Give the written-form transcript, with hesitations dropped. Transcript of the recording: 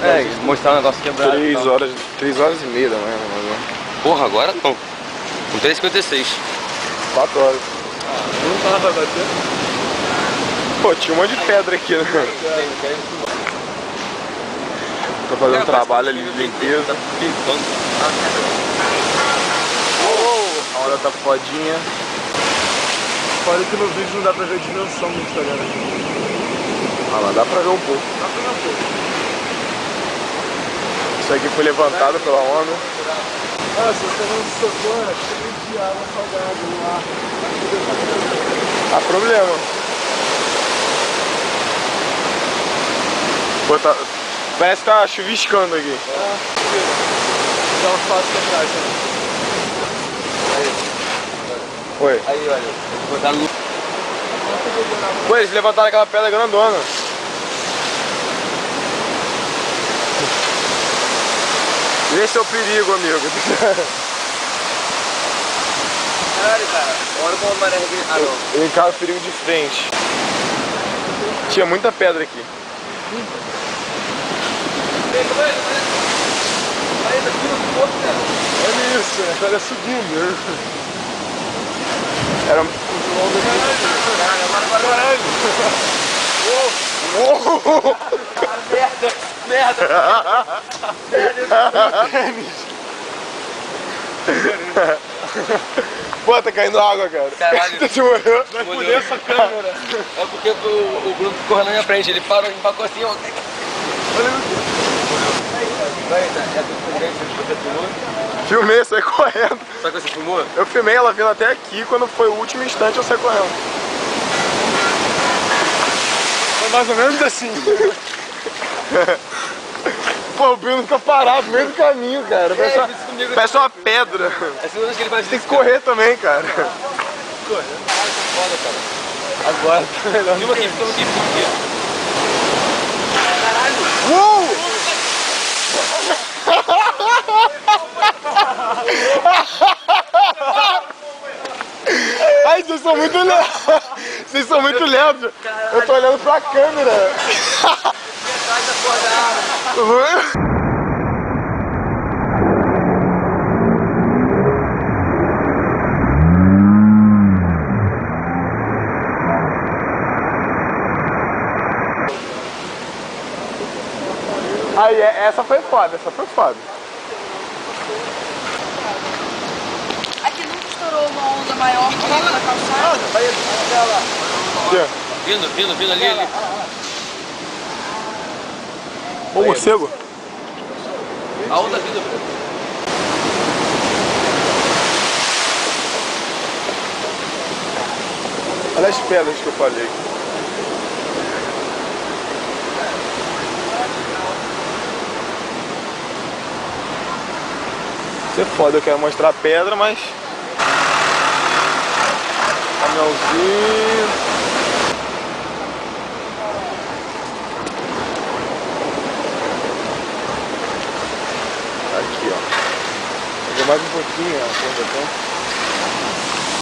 É, mostrar o negócio quebrado. 3 horas e meia da manhã, né? Porra, agora não. Com 3h56. 4 horas. Não tava batendo? Pô, tinha um monte de pedra aqui, né? Tô fazendo trabalho ali de limpeza. A onda tá fodinha. Olha que no vídeo não dá pra ver a dimensão do Instagram aqui. Ah, mas dá pra ver um pouco. Dá pra ver um pouco. Isso aqui foi levantado pela onda. Ah, se você não se tocou, é cheio de água salgada no ar. Há problema. Pô, tá... Parece que tá chuviscando aqui. Dá um passo pra trás, né? Oi. Aí, olha. Botar no... Pô, eles levantaram aquela pedra grandona. Esse é o perigo, amigo. Caralho, cara. Olha como a maré regrediu. Ah, não. Eu encaro o perigo de frente. Tinha muita pedra aqui. Olha isso, a pedra subindo. Era... Caralho! Uou! Merda! Pô, tá caindo água, cara. Caralho. Você morreu? Vai poder essa câmera. É porque o Bruno ficou na minha frente, ele parou, empacou assim, ó. Olha Vai, é do grande que você filmou? Filmei, saí correndo. Só que você filmou? Eu filmei ela vindo até aqui, quando foi o último instante eu saí correndo. foi mais ou menos assim. Pô, o Bruno fica parado no meio do caminho, cara. Parece uma pedra. É a segunda vez que ele faz Tem que correr também, cara. Foda, cara. Agora tá melhor. Filma aqui, filma aqui. Uou! Ai, vocês são muito lentos. Vocês são muito lentos. Eu tô olhando pra câmera. Aí, essa foi foda, Aqui nunca estourou uma onda maior que a da calçada. Vindo ali. Ô, morcego. A onda vindo, Bruno. Olha as pedras que eu falei. Isso é foda, eu quero mostrar a pedra, mas... Caminhãozinho... Aqui, ó. Vou fazer mais um pouquinho, ó.